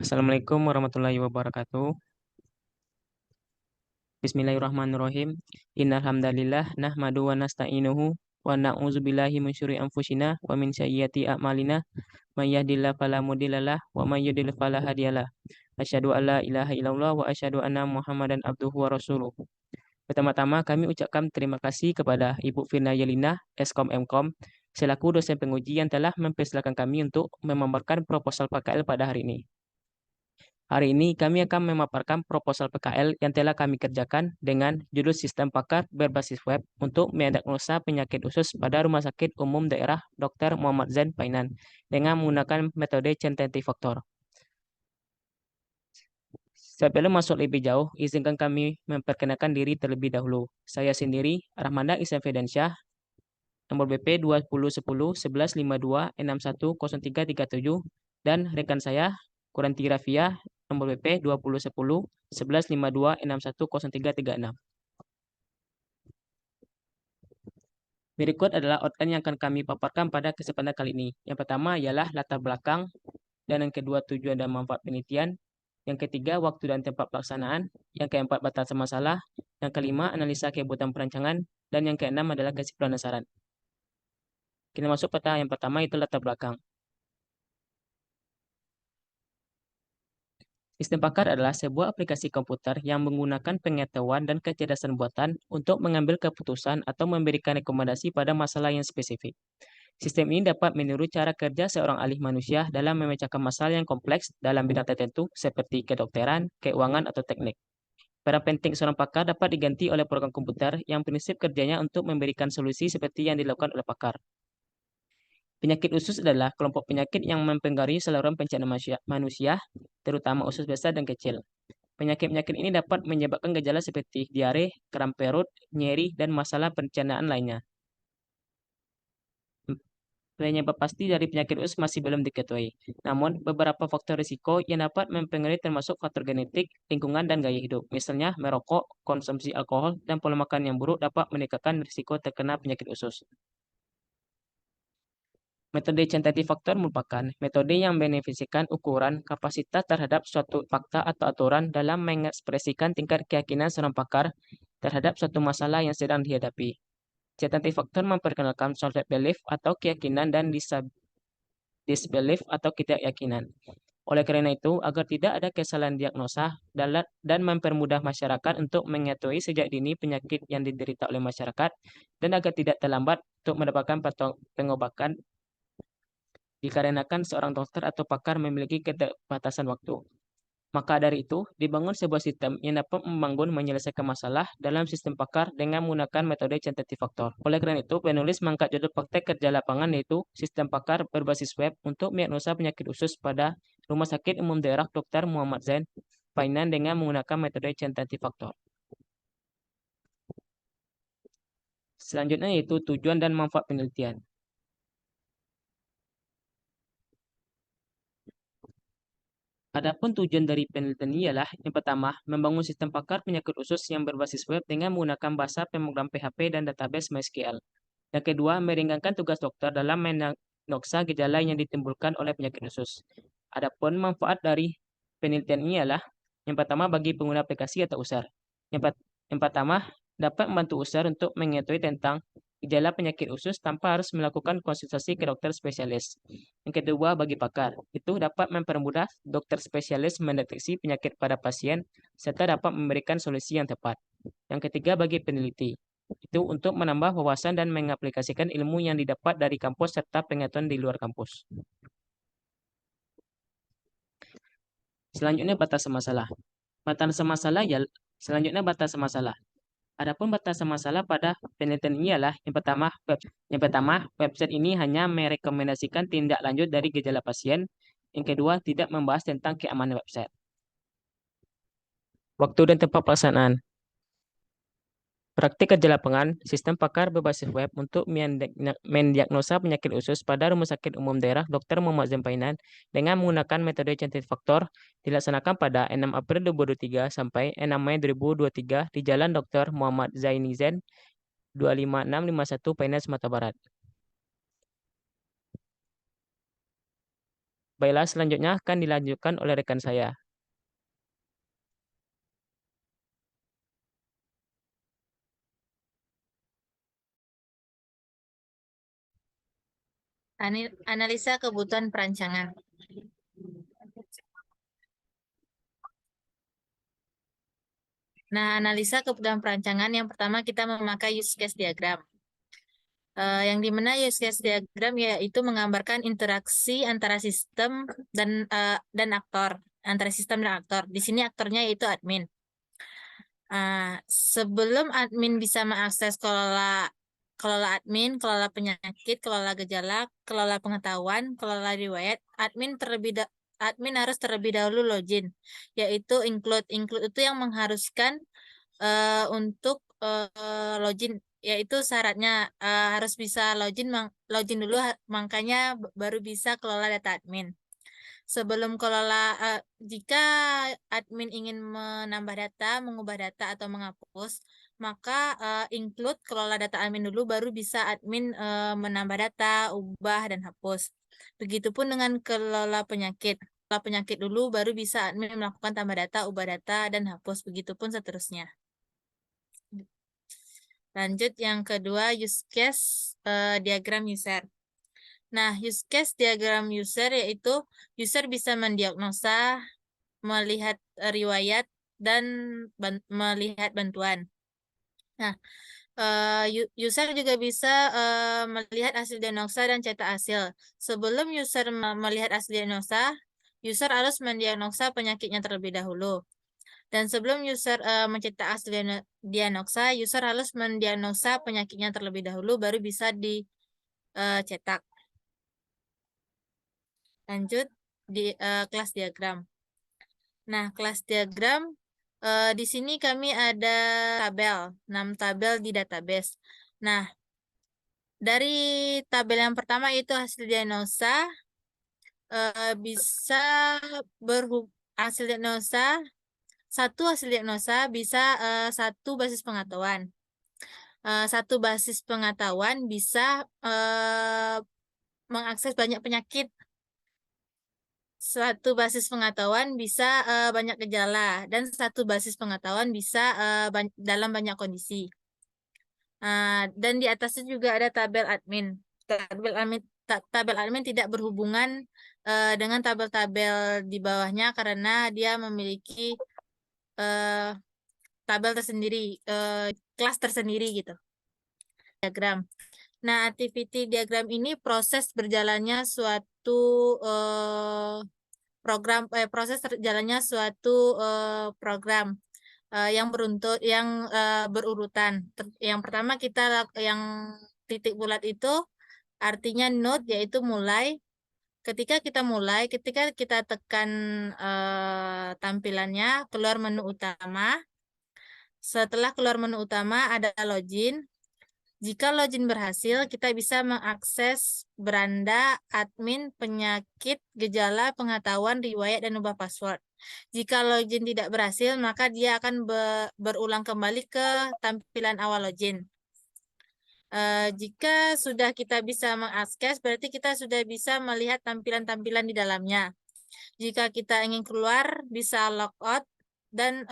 Assalamualaikum warahmatullahi wabarakatuh. Bismillahirrahmanirrahim. Innal hamdalillah nahmadu wa nasta'inuhu wa na'udzubillahi min syururi anfusina wa min sayyiati a'malina. May yahdihillahu fala mudhillalah wa may yudhlil fala hadiyalah. Asyhadu an la ilaha illallah wa asyhadu anna Muhammadan abduhu wa rasuluh. Pertama-tama kami ucapkan terima kasih kepada Ibu Firna Yelina, Eskom Mkom, selaku dosen penguji yang telah mempersilahkan kami untuk memaparkan proposal PKL pada hari ini. Hari ini kami akan memaparkan proposal PKL yang telah kami kerjakan dengan judul Sistem Pakar Berbasis Web untuk mendiagnosa penyakit usus pada Rumah Sakit Umum Daerah Dr. Muhammad Zain Painan dengan menggunakan metode chain faktor. Sebelum masuk lebih jauh, izinkan kami memperkenalkan diri terlebih dahulu. Saya sendiri, Rahmanda Ihsan Firdansyah, nomor BP 2010-1152-610337, dan rekan saya, Kuranti Rafia, nomor BP 2010-1152-610336. Berikut adalah outline yang akan kami paparkan pada kesempatan kali ini. Yang pertama ialah latar belakang, dan yang kedua tujuan dan manfaat penelitian. Yang ketiga waktu dan tempat pelaksanaan. Yang keempat batasan masalah. Yang kelima analisa kebutuhan perancangan. Dan yang keenam adalah kesimpulan dan saran. Kita masuk pada yang pertama, itu latar belakang. Sistem Pakar adalah sebuah aplikasi komputer yang menggunakan pengetahuan dan kecerdasan buatan untuk mengambil keputusan atau memberikan rekomendasi pada masalah yang spesifik. Sistem ini dapat meniru cara kerja seorang ahli manusia dalam memecahkan masalah yang kompleks dalam bidang tertentu seperti kedokteran, keuangan, atau teknik. Peran penting seorang pakar dapat diganti oleh program komputer yang prinsip kerjanya untuk memberikan solusi seperti yang dilakukan oleh pakar. Penyakit usus adalah kelompok penyakit yang mempengaruhi saluran pencernaan manusia, terutama usus besar dan kecil. Penyakit-penyakit ini dapat menyebabkan gejala seperti diare, kram perut, nyeri, dan masalah pencernaan lainnya. Penyebab pasti dari penyakit usus masih belum diketahui. Namun, beberapa faktor risiko yang dapat mempengaruhi termasuk faktor genetik, lingkungan, dan gaya hidup. Misalnya, merokok, konsumsi alkohol, dan pola makan yang buruk dapat meningkatkan risiko terkena penyakit usus. Metode tentatif faktor merupakan metode yang mendefinisikan ukuran kapasitas terhadap suatu fakta atau aturan dalam mengekspresikan tingkat keyakinan seorang pakar terhadap suatu masalah yang sedang dihadapi. Tentatif faktor memperkenalkan solid belief atau keyakinan dan disbelief atau ketidakyakinan. Oleh karena itu, agar tidak ada kesalahan diagnosa dan mempermudah masyarakat untuk mengetahui sejak dini penyakit yang diderita oleh masyarakat, dan agar tidak terlambat untuk mendapatkan pengobatan dikarenakan seorang dokter atau pakar memiliki keterbatasan waktu. Maka dari itu, dibangun sebuah sistem yang dapat membangun menyelesaikan masalah dalam sistem pakar dengan menggunakan metode tentatif faktor. Oleh karena itu, penulis mengangkat judul praktek kerja lapangan yaitu Sistem Pakar Berbasis Web untuk mendiagnosa penyakit usus pada Rumah Sakit Umum Daerah Dr. Muhammad Zain Painan dengan menggunakan metode tentatif faktor. Selanjutnya yaitu tujuan dan manfaat penelitian. Adapun tujuan dari penelitian ini ialah yang pertama, membangun sistem pakar penyakit usus yang berbasis web dengan menggunakan bahasa pemrogram PHP dan database MySQL. Yang kedua, meringankan tugas dokter dalam mendiagnosa gejala yang ditimbulkan oleh penyakit usus. Adapun manfaat dari penelitian ini ialah yang pertama bagi pengguna aplikasi atau user. Yang pertama, dapat membantu user untuk mengetahui tentang gejala penyakit usus tanpa harus melakukan konsultasi ke dokter spesialis. Yang kedua, bagi pakar, itu dapat mempermudah dokter spesialis mendeteksi penyakit pada pasien serta dapat memberikan solusi yang tepat. Yang ketiga, bagi peneliti, itu untuk menambah wawasan dan mengaplikasikan ilmu yang didapat dari kampus serta pengetahuan di luar kampus. Selanjutnya, batasan masalah. Selanjutnya batasan masalah. Adapun batasan masalah pada penelitian ini adalah yang pertama, website ini hanya merekomendasikan tindak lanjut dari gejala pasien. Yang kedua, tidak membahas tentang keamanan website. Waktu dan tempat pelaksanaan. Praktik kerja lapangan, sistem pakar berbasis web untuk mendiagnosa penyakit usus pada Rumah Sakit Umum Daerah Dr. Muhammad Zain Painan dengan menggunakan metode tentatif faktor dilaksanakan pada 6 April 2023 sampai 6 Mei 2023 di Jalan Dr. Muhammad Zaini Zain 25651 Painan, Sumatera Barat. Baiklah, selanjutnya akan dilanjutkan oleh rekan saya. Analisa kebutuhan perancangan. Nah, analisa kebutuhan perancangan yang pertama kita memakai use case diagram. Yang dimana use case diagram yaitu menggambarkan interaksi antara sistem dan aktor, antara sistem dan aktor. Di sini aktornya yaitu admin. Sebelum admin bisa mengakses kelola admin, kelola penyakit, kelola gejala, kelola pengetahuan, kelola riwayat, admin harus terlebih dahulu login, yaitu include. Include itu yang mengharuskan untuk login, yaitu syaratnya harus bisa login dulu, makanya baru bisa kelola data admin. Sebelum jika admin ingin menambah data, mengubah data, atau menghapus, maka include kelola data admin dulu, baru bisa admin menambah data, ubah, dan hapus. Begitupun dengan kelola penyakit. Kelola penyakit dulu, baru bisa admin melakukan tambah data, ubah data, dan hapus. Begitupun seterusnya. Lanjut yang kedua, use case diagram user. Nah, use case diagram user yaitu user bisa mendiagnosa, melihat riwayat, dan melihat bantuan. Nah, user juga bisa melihat hasil diagnosa dan cetak hasil. Sebelum user melihat hasil diagnosa, user harus mendiagnosa penyakitnya terlebih dahulu. Dan sebelum user mencetak hasil diagnosa, user harus mendiagnosa penyakitnya terlebih dahulu, baru bisa dicetak. Lanjut di kelas diagram. Nah, kelas diagram, di sini kami ada 6 tabel di database. Nah, dari tabel yang pertama itu hasil diagnosa, bisa hasil diagnosa, satu hasil diagnosa bisa satu basis pengetahuan. Satu basis pengetahuan bisa mengakses banyak penyakit. Suatu basis pengetahuan bisa banyak gejala, dan satu basis pengetahuan bisa dalam banyak kondisi. Dan di atasnya juga ada tabel admin. Tabel admin tidak berhubungan dengan tabel-tabel di bawahnya karena dia memiliki tabel tersendiri, kelas tersendiri gitu. Diagram. Nah, activity diagram ini proses berjalannya suatu proses terjalannya suatu program yang berurutan. Yang pertama yang titik bulat itu artinya node, yaitu mulai. Ketika kita tekan tampilannya, keluar menu utama. Setelah keluar menu utama ada login. Jika login berhasil, kita bisa mengakses beranda, admin, penyakit, gejala, pengetahuan, riwayat, dan ubah password. Jika login tidak berhasil, maka dia akan berulang kembali ke tampilan awal login. Jika sudah kita bisa mengakses, berarti kita sudah bisa melihat tampilan-tampilan di dalamnya. Jika kita ingin keluar, bisa logout, dan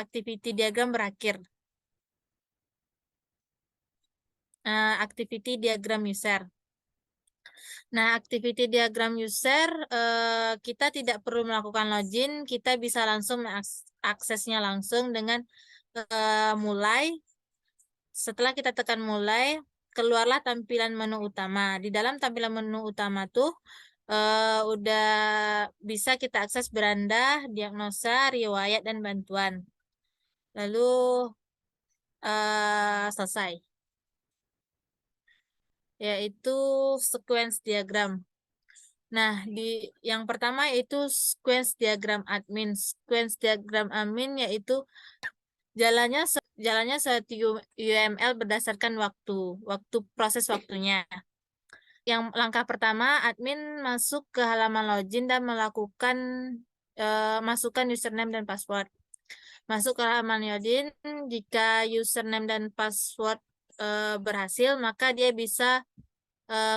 activity diagram berakhir. Activity diagram user. Nah, activity diagram user, kita tidak perlu melakukan login, kita bisa langsung aksesnya langsung dengan mulai. Setelah kita tekan mulai, keluarlah tampilan menu utama. Di dalam tampilan menu utama tuh udah bisa kita akses beranda, diagnosa, riwayat, dan bantuan. Lalu selesai. Yaitu sequence diagram. Nah, yang pertama yaitu sequence diagram admin. Sequence diagram admin yaitu jalannya suatu UML berdasarkan waktu proses waktunya. Yang langkah pertama, admin masuk ke halaman login dan masukkan username dan password. Masuk ke halaman login, jika username dan password berhasil, maka dia bisa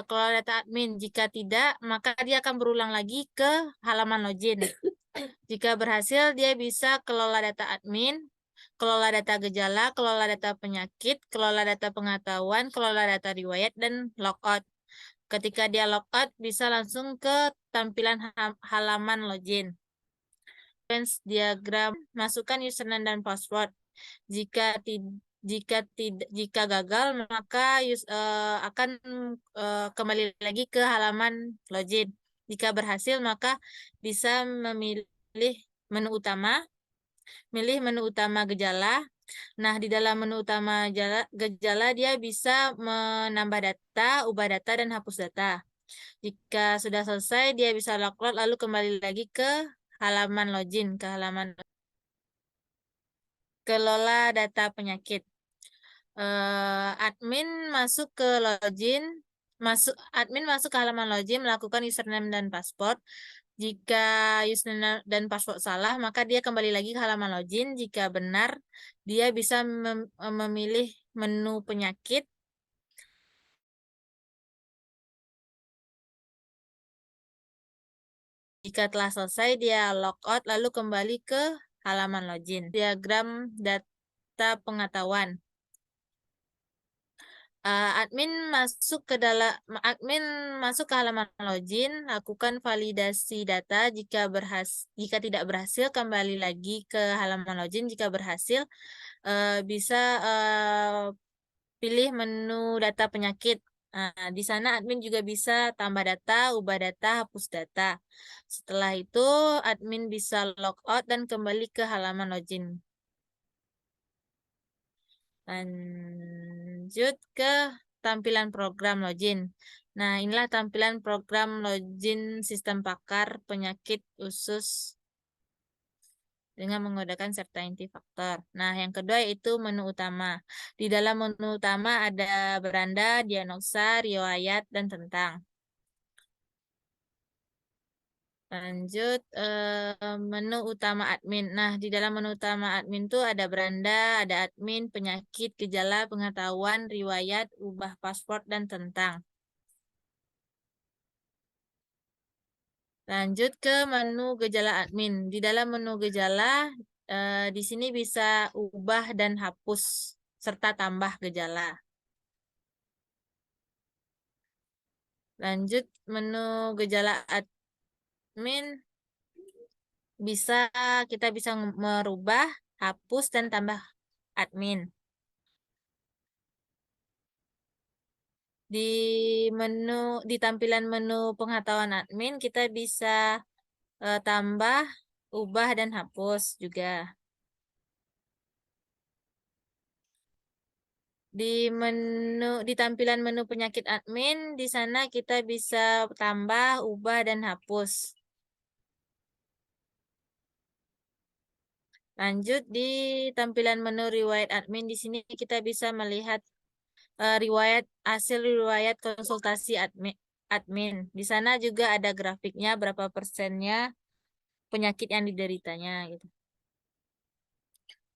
kelola data admin. Jika tidak, maka dia akan berulang lagi ke halaman login. Jika berhasil, dia bisa kelola data admin, kelola data gejala, kelola data penyakit, kelola data pengetahuan, kelola data riwayat, dan logout. Ketika dia logout, bisa langsung ke tampilan halaman login. Diagram, masukkan username dan password. Jika gagal, maka akan kembali lagi ke halaman login. Jika berhasil, maka bisa memilih menu utama, menu utama gejala. Nah, di dalam menu utama gejala dia bisa menambah data, ubah data, dan hapus data. Jika sudah selesai, dia bisa logout lalu kembali lagi ke halaman login, ke halaman kelola data penyakit. Admin masuk ke login, admin masuk ke halaman login, melakukan username dan password. Jika username dan password salah, maka dia kembali lagi ke halaman login. Jika benar, dia bisa memilih menu penyakit. Jika telah selesai, dia logout lalu kembali ke halaman login. Diagram data pengetahuan. Admin masuk ke halaman login, lakukan validasi data. Jika tidak berhasil, kembali lagi ke halaman login. Jika berhasil, bisa pilih menu data penyakit. Di sana admin juga bisa tambah data, ubah data, hapus data. Setelah itu, admin bisa logout dan kembali ke halaman login. Lanjut ke tampilan program login. Nah, inilah tampilan program login sistem pakar penyakit usus dengan menggunakan Certainty Factor. Nah, yang kedua yaitu menu utama. Di dalam menu utama ada beranda, diagnosa, riwayat, dan tentang. Lanjut menu utama admin. Nah, di dalam menu utama admin tuh ada beranda, ada admin, penyakit, gejala, pengetahuan, riwayat, ubah password, dan tentang. Lanjut ke menu gejala admin. Di dalam menu gejala, di sini bisa ubah dan hapus serta tambah gejala. Lanjut menu gejala admin, kita bisa merubah, hapus, dan tambah admin. Di tampilan menu pengetahuan admin, kita bisa tambah, ubah, dan hapus juga. Di tampilan menu penyakit admin, di sana kita bisa tambah, ubah, dan hapus. Lanjut di tampilan menu riwayat admin, di sini kita bisa melihat hasil riwayat konsultasi admin. Di sana juga ada grafiknya berapa persennya penyakit yang dideritanya gitu.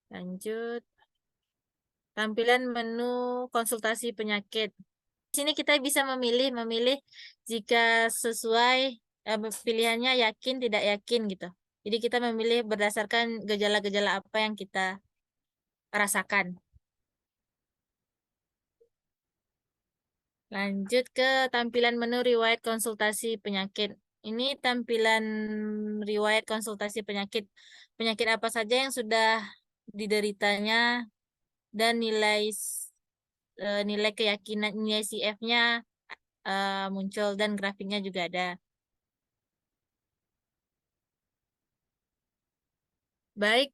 Lanjut tampilan menu konsultasi penyakit. Di sini kita bisa memilih jika sesuai pilihannya yakin tidak yakin gitu. Jadi kita memilih berdasarkan gejala-gejala apa yang kita rasakan. Lanjut ke tampilan menu riwayat konsultasi penyakit. Ini tampilan riwayat konsultasi penyakit. Penyakit apa saja yang sudah dideritanya dan nilai keyakinan, nilai CF-nya muncul dan grafiknya juga ada. Baik,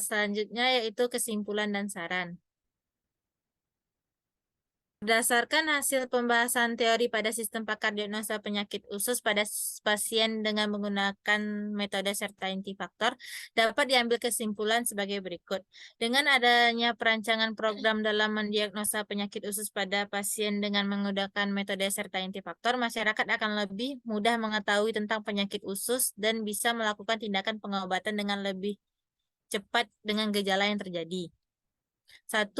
selanjutnya yaitu kesimpulan dan saran. Berdasarkan hasil pembahasan teori pada sistem pakar diagnosa penyakit usus pada pasien dengan menggunakan metode Certainty Factor, dapat diambil kesimpulan sebagai berikut. Dengan adanya perancangan program dalam mendiagnosa penyakit usus pada pasien dengan menggunakan metode Certainty Factor, masyarakat akan lebih mudah mengetahui tentang penyakit usus dan bisa melakukan tindakan pengobatan dengan lebih cepat dengan gejala yang terjadi. 1.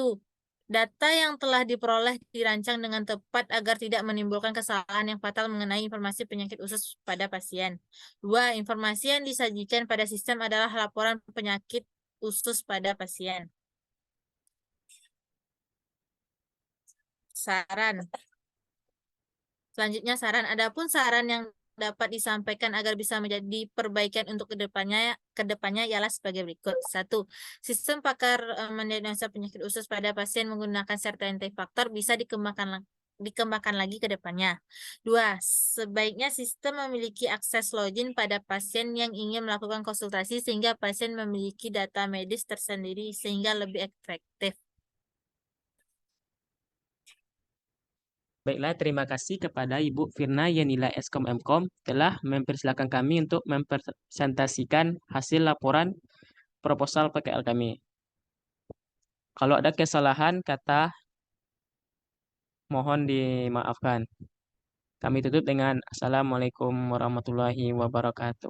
Data yang telah diperoleh dirancang dengan tepat agar tidak menimbulkan kesalahan yang fatal mengenai informasi penyakit usus pada pasien. 2. Informasi yang disajikan pada sistem adalah laporan penyakit usus pada pasien. Saran. Selanjutnya saran. Adapun saran yang dapat disampaikan agar bisa menjadi perbaikan untuk kedepannya ialah sebagai berikut. 1. Sistem pakar mendiagnosa penyakit usus pada pasien menggunakan certainty factor bisa dikembangkan lagi ke depannya. 2. Sebaiknya sistem memiliki akses login pada pasien yang ingin melakukan konsultasi sehingga pasien memiliki data medis tersendiri sehingga lebih efektif. Baiklah, terima kasih kepada Ibu Firna Yenila Eskom Mkom telah mempersilahkan kami untuk mempresentasikan hasil laporan proposal PKL kami. Kalau ada kesalahan kata, mohon dimaafkan. Kami tutup dengan Assalamualaikum warahmatullahi wabarakatuh.